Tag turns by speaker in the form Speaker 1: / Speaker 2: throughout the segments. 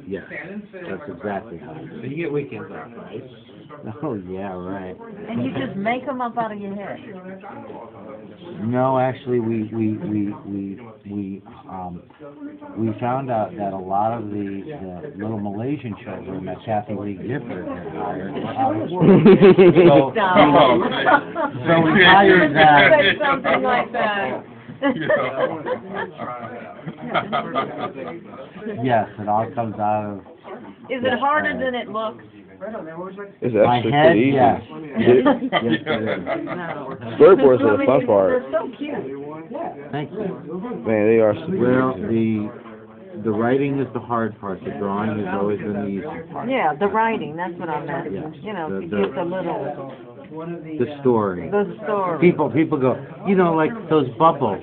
Speaker 1: Yes, that's exactly how it is.
Speaker 2: So you get weekends off, right?
Speaker 1: Oh, yeah, right.
Speaker 3: And you just make them up out of your head.
Speaker 1: No, actually, we found out that a lot of the little Malaysian children that Kathy Lee Gifford had hired were out of work. So we hired that.
Speaker 3: Say something like that.
Speaker 1: Yes, it all comes out of
Speaker 3: Is it harder than it looks?
Speaker 4: It's
Speaker 1: my
Speaker 4: actually
Speaker 1: head.
Speaker 4: pretty easy.
Speaker 1: Yes. Yes,
Speaker 4: Yeah.
Speaker 1: it is.
Speaker 4: Storyboards are the fun part.
Speaker 3: They're so cute.
Speaker 1: Thank you.
Speaker 4: Man, they are.
Speaker 1: Well, the writing is the hard part. The drawing has always been the easy part.
Speaker 3: Yeah, the writing, that's what I meant.
Speaker 1: Yes.
Speaker 3: You know, to
Speaker 1: The-
Speaker 3: get the little,
Speaker 1: The story.
Speaker 3: the story.
Speaker 1: People go, like those bubbles.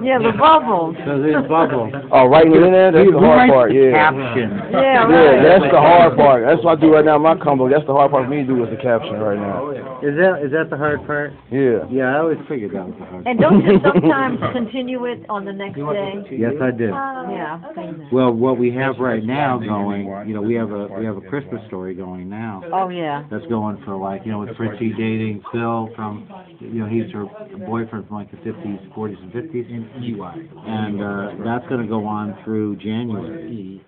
Speaker 3: Yeah, the bubbles.
Speaker 1: So there's bubbles.
Speaker 4: Oh, writing it in there? That's the
Speaker 1: Who
Speaker 4: hard
Speaker 1: writes
Speaker 4: part,
Speaker 1: the
Speaker 4: yeah.
Speaker 1: caption?
Speaker 3: Yeah,
Speaker 4: Yeah,
Speaker 3: right.
Speaker 4: that's the hard part. That's what I do right now in my combo. That's the hard part for me to do is the caption right now.
Speaker 1: Is that the hard part?
Speaker 4: Yeah.
Speaker 1: Yeah, I always figured that was the hard part.
Speaker 3: And don't you sometimes continue it on the next day?
Speaker 1: Yes, I do.
Speaker 3: Yeah.
Speaker 1: Well, what we have right now going, we have a Christmas story going now.
Speaker 3: Oh, yeah.
Speaker 1: That's going for with Fritzy dating Phil from, he's her boyfriend from like the 50s, 40s, and 50s. And that's going to go on through January.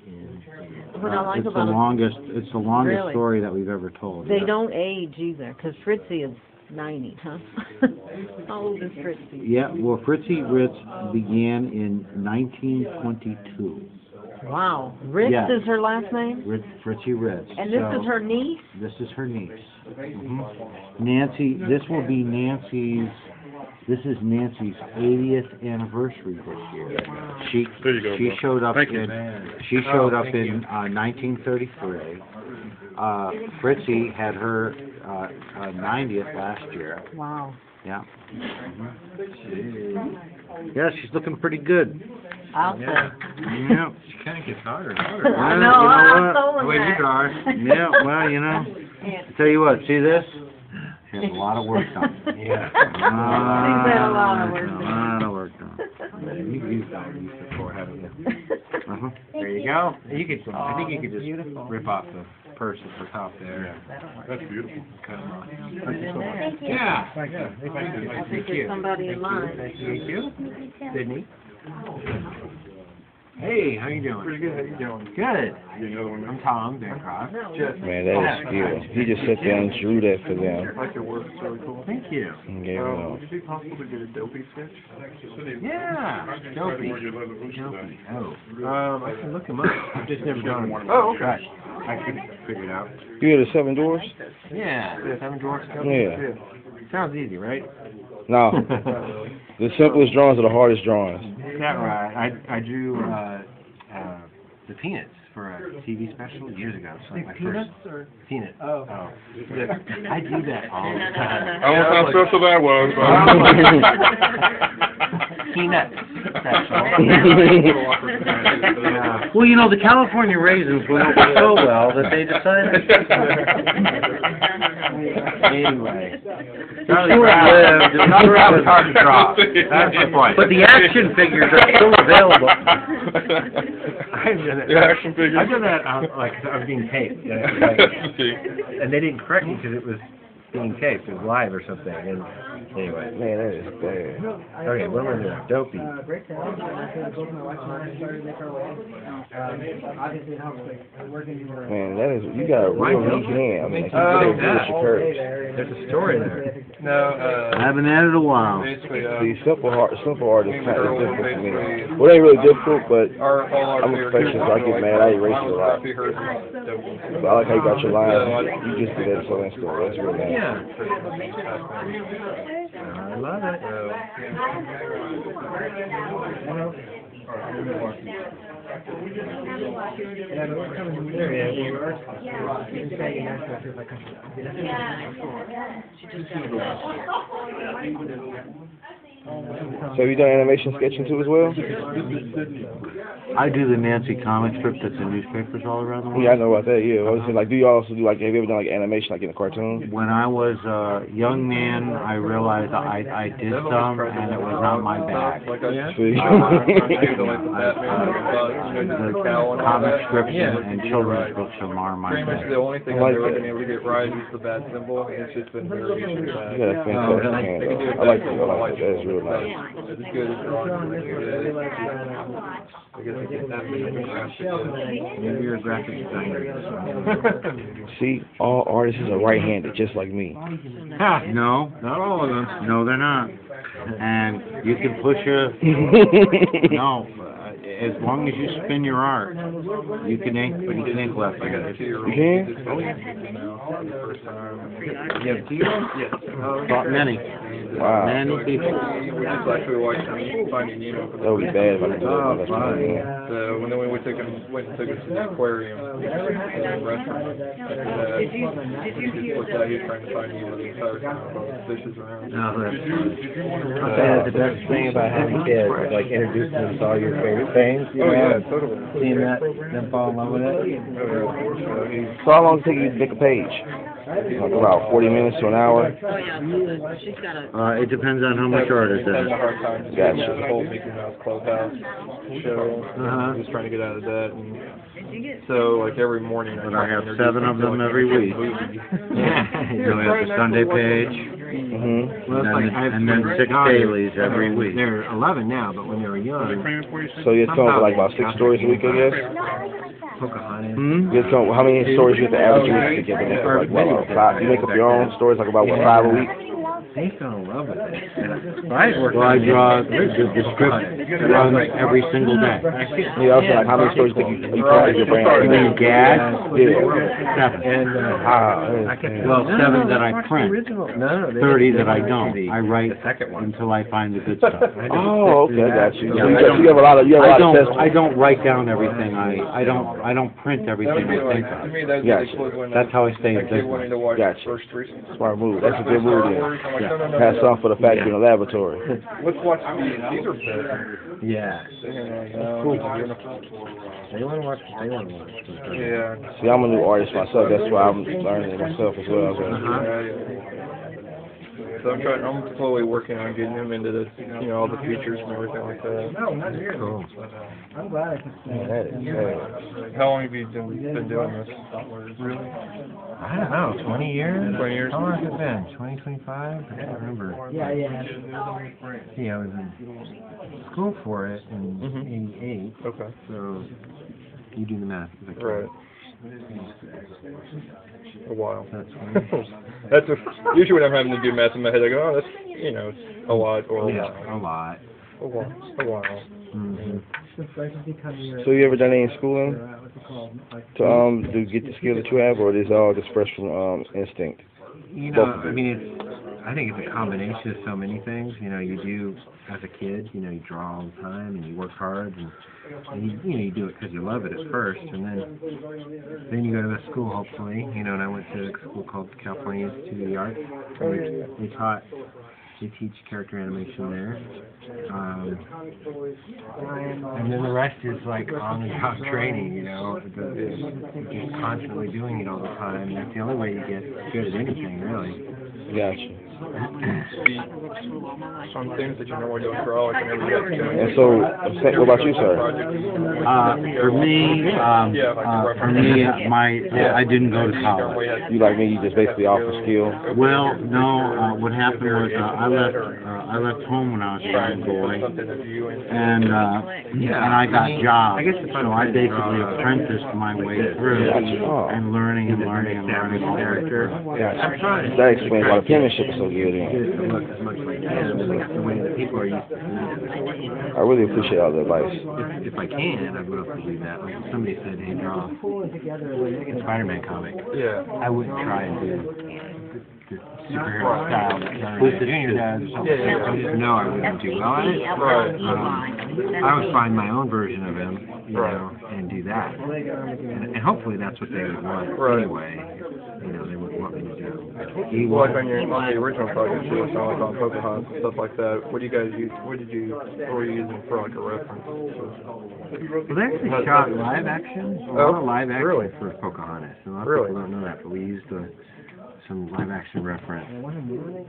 Speaker 3: What I like
Speaker 1: It's the
Speaker 3: about it,
Speaker 1: longest. It's the longest
Speaker 3: Really?
Speaker 1: story that we've ever told.
Speaker 3: they don't age either, because Fritzy is 90, huh? How old is Fritzy?
Speaker 1: Yeah, well, Fritzy Ritz began in 1922.
Speaker 3: Wow. Ritz
Speaker 1: Yeah.
Speaker 3: is her last name?
Speaker 1: Fritzy Ritz.
Speaker 3: And this
Speaker 1: So,
Speaker 3: is her niece?
Speaker 1: This is her niece. Nancy. This will be Nancy's. This is Nancy's 80th anniversary this year. She showed up in 1933. Fritzy had her 90th last year.
Speaker 3: Wow.
Speaker 1: Yeah. Yeah, she's looking pretty good.
Speaker 3: I'll say.
Speaker 1: Yeah.
Speaker 2: She kind of gets harder and
Speaker 3: I
Speaker 2: harder.
Speaker 3: know,
Speaker 1: you know
Speaker 3: I'm
Speaker 1: what?
Speaker 3: so
Speaker 2: The way you draw.
Speaker 1: Yeah, well, I tell you what, see this? She has a lot of work done.
Speaker 2: Yeah.
Speaker 3: She's had a lot of work
Speaker 1: A lot of work done.
Speaker 2: You've used that one before, haven't you?
Speaker 1: Uh-huh.
Speaker 2: There you go. I think you could just rip off the purse at the top there.
Speaker 5: That's beautiful.
Speaker 2: Cut them off.
Speaker 3: Thank you.
Speaker 2: Yeah.
Speaker 3: I think there's somebody in line.
Speaker 2: Thank you. Sydney. Hey, how you doing?
Speaker 5: Pretty good. How you doing?
Speaker 2: Good.
Speaker 5: Get another one.
Speaker 2: I'm Tom Bancroft.
Speaker 4: Man, that was skill. He just sat there and drew that for them.
Speaker 5: I like your work. It's really cool.
Speaker 2: Thank you.
Speaker 4: And gave it up.
Speaker 5: Would it be possible to get a dopey sketch?
Speaker 2: Yeah. Dopey.
Speaker 5: Where you let it loose
Speaker 2: Dopey.
Speaker 5: today.
Speaker 2: Oh. I can look him up. I've just never done one.
Speaker 5: Oh, okay.
Speaker 2: Right. I can figure it out.
Speaker 4: You hear the Seven Dwarfs?
Speaker 2: Yeah. Seven Dwarfs.
Speaker 4: Yeah.
Speaker 2: Sounds easy, right?
Speaker 4: No. The simplest drawings are the hardest drawings.
Speaker 2: Is that right? I drew the Peanuts for a TV special years ago. So like my first Peanuts. Oh. I do that all the time.
Speaker 5: I don't know how special that was, but
Speaker 2: Peanuts special.
Speaker 1: Well, the California raisins went over so well that they decided.
Speaker 2: Anyway. Charlie Brown was hard to draw. That's the point.
Speaker 1: But the action figures are still available.
Speaker 2: I've done that.
Speaker 5: the action figure.
Speaker 2: I've done that like I was being taped. And they didn't correct me because it was being taped. It was live or something. And anyway.
Speaker 4: Man, that is bad.
Speaker 2: Okay, what was it? Dopey.
Speaker 4: Man, that is, you got a real neat hand. I mean, like, you really good with your curves.
Speaker 2: There's a story there.
Speaker 5: No,
Speaker 1: I haven't had it a while.
Speaker 5: basically,
Speaker 4: See, simple art is kind of difficult for me. Well, it ain't really difficult, but I'm a perfectionist, so I get mad. I erase it a lot. But I like how you got your line. You just did that so instantly. That's real nice.
Speaker 2: Yeah. I love it.
Speaker 4: So have you done animation sketching too as well?
Speaker 1: I do the Nancy comic strip that's in newspapers all around the world.
Speaker 4: Yeah, I know about that. Yeah, I was saying, like, do you also do like? Have you ever done like animation, like in a cartoon?
Speaker 1: When I was a young man, I realized I did some, and it was not my bag.
Speaker 4: See?
Speaker 1: The comic strips and children's books are my
Speaker 6: Pretty much
Speaker 1: bag.
Speaker 6: the only thing
Speaker 4: I like
Speaker 6: I've ever
Speaker 4: that.
Speaker 6: been able to get right is the bad symbol, and it's just been very
Speaker 4: You
Speaker 6: bad.
Speaker 4: got a fantastic hand, though. I like that. I like that. That is real nice.
Speaker 6: It's as good as drawing. I guess I get that many graphics.
Speaker 1: You're a graphic designer.
Speaker 4: See, all artists are right-handed, just like me.
Speaker 1: No, not all of them. No, they're not. And you can push no, as long as you spin your art, you can ink left.
Speaker 6: I got a 2-year-old.
Speaker 4: You can?
Speaker 6: Oh, yeah. For the first time.
Speaker 1: You have 2 years?
Speaker 6: Yes.
Speaker 1: Taught many.
Speaker 4: Wow.
Speaker 1: Many people.
Speaker 6: We just actually watched Finding Nemo for the
Speaker 4: That would be bad if I could do that. That's
Speaker 1: fine.
Speaker 4: fine. Yeah.
Speaker 6: So when then we took him, went and took us to the aquarium, the restaurant. And, he just looked out, he was trying to find Nemo the entire time while the fishes around.
Speaker 1: That's the best thing about having kids, like introducing them to all your favorite things.
Speaker 6: Oh yeah, totally.
Speaker 1: Seeing them fall in love with it.
Speaker 4: So how long does it take you to make a page? Like about 40 minutes to an hour?
Speaker 3: Oh, yeah, she's got a,
Speaker 1: It depends on how much art is in
Speaker 6: Having a
Speaker 1: it.
Speaker 6: hard time just
Speaker 4: Gotcha.
Speaker 6: getting the whole Mickey Mouse Clubhouse show. Just trying to get out of that. And so like every morning.
Speaker 1: But I have 7 of them every week. So we have the Sunday page,
Speaker 4: Mm-hmm.
Speaker 1: and then 6 dailies every week.
Speaker 2: They're 11 now, but when they were young,
Speaker 4: So you're coming with like about 6 stories a week, I guess?
Speaker 2: Pocahontas.
Speaker 4: You're coming, how many stories you get the average week to get to make up, like, what, about 5? You make up your own stories, like about, what, 5 a week?
Speaker 2: They fell in love with it.
Speaker 1: Well, I draw the script runs every single day.
Speaker 4: Yeah, I was like, how many stories do you put in your brain?
Speaker 1: You mean gag?
Speaker 4: Yeah.
Speaker 1: 7.
Speaker 2: And
Speaker 1: Well, 7 that I print, 30 that I don't. I write
Speaker 2: the second one.
Speaker 1: until I find the good stuff.
Speaker 4: Oh, okay, I got you.
Speaker 1: Yeah,
Speaker 4: So
Speaker 1: I don't-
Speaker 4: you have a lot of
Speaker 1: I
Speaker 4: tests.
Speaker 1: don't. I don't write down everything. I don't print
Speaker 6: That would
Speaker 1: everything
Speaker 6: be
Speaker 1: I
Speaker 6: like,
Speaker 1: think
Speaker 6: to
Speaker 1: of.
Speaker 6: me, that's
Speaker 4: Gotcha.
Speaker 6: really close when
Speaker 1: That's how I stay in
Speaker 6: a kid wanting
Speaker 1: business.
Speaker 6: to watch
Speaker 4: Gotcha.
Speaker 6: the first 3 seasons.
Speaker 4: Smart move. That's a good move
Speaker 6: I'm
Speaker 4: then.
Speaker 6: like, no, no, no,
Speaker 4: Have
Speaker 6: no.
Speaker 4: some for the fact you're in a laboratory.
Speaker 6: Let's watch these are better.
Speaker 2: Yeah.
Speaker 6: Cool.
Speaker 2: They want to watch.
Speaker 6: Yeah.
Speaker 4: See, I'm a new artist myself. That's why I'm learning it myself as well. So.
Speaker 6: So I'm slowly working on getting him into the, all the features and everything like that.
Speaker 2: Cool.
Speaker 4: Yeah, that is bad.
Speaker 6: How long have you been doing this? Really?
Speaker 2: I don't know. 20 years.
Speaker 6: 20 years.
Speaker 2: How long has it been? 20, 25? I can't remember. See, I was in school for it in '88.
Speaker 6: Okay.
Speaker 2: So you do the math.
Speaker 6: Right. A while.
Speaker 2: That's
Speaker 6: That's usually when I'm having to do math in my head, I go, oh, that's a lot or a while.
Speaker 2: a lot.
Speaker 6: A while. A while.
Speaker 2: Mm-hmm.
Speaker 4: So you ever done any schooling to get the skill that you have, or is it all just fresh from instinct?
Speaker 2: You know, I mean, I think it's a combination of so many things. You do as a kid. You draw all the time and you work hard, and you do it because you love it at first, and then you go to the school, hopefully. And I went to a school called California Institute of the Arts. They teach character animation there. And then the rest is like on-the-job training, just constantly doing it all the time. That's the only way you get good at anything, really.
Speaker 4: Gotcha.
Speaker 6: Some things that you normally don't draw, I can never get to.
Speaker 4: And so, what about you, sir?
Speaker 1: For me, I didn't go to college.
Speaker 4: You like me? You just basically offer skill.
Speaker 1: Well, no. What happened was I left home when I was a young boy, and I got jobs. So I basically apprenticed my way through, and learning all character.
Speaker 4: That explains why the penmanship is so good.
Speaker 2: Get it to look as much like the way that people are used to it.
Speaker 4: I really appreciate all the advice.
Speaker 2: If I can, I'd love to do that. Like if somebody said, hey, draw a Spider-Man comic, I wouldn't try and do the superhero style that Bruce Jr. does or something. I just know I wouldn't do well at it. I would find my own version of him, and do that. And hopefully that's what they would want anyway. They would want me to do.
Speaker 6: Well, like on the original project, you were like on Pocahontas and stuff like that. What do you guys use? What were you using for like a reference?
Speaker 2: Well, they actually shot live action. A lot of live action
Speaker 6: really?
Speaker 2: for Pocahontas. A lot of
Speaker 6: Really?
Speaker 2: people don't know that, but we used some live action reference,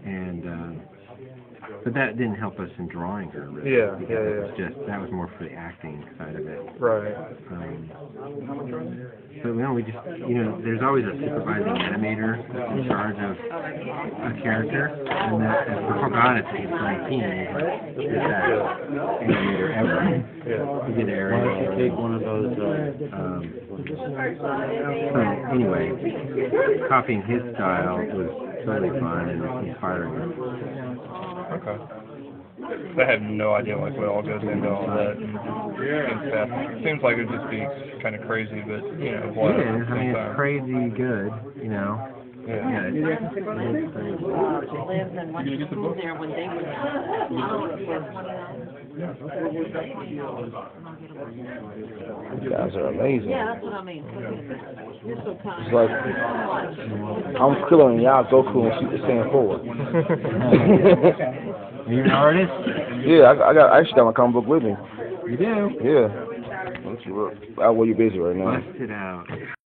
Speaker 2: and but that didn't help us in drawing her. Really,
Speaker 6: Yeah,
Speaker 2: because
Speaker 6: yeah,
Speaker 2: it was just that was more for the acting side of it.
Speaker 6: Right.
Speaker 2: But we just, there's always a supervising animator in charge of a character, and that for Pocahontas, he's 19, he's that animator ever.
Speaker 6: Yeah.
Speaker 2: He did Ariel.
Speaker 1: Why don't you take one of those,
Speaker 2: So anyway, copying his style was totally fun and inspiring.
Speaker 6: Okay. I had no idea like what all goes into all that and stuff. It seems like it'd just be kind of crazy, but what?
Speaker 2: Yeah, I mean it's crazy good,
Speaker 6: Yeah.
Speaker 2: Yeah,
Speaker 3: Lives and went to school there when they
Speaker 4: You guys are amazing.
Speaker 3: Yeah, that's what I mean. You're so kind.
Speaker 4: It's like I'm Krillin and y'all Goku and Super Saiyan 4.
Speaker 2: Are you an artist?
Speaker 4: Yeah, I actually got my comic book with me.
Speaker 2: You do?
Speaker 4: Yeah. Why you busy right now?
Speaker 2: Bust it out.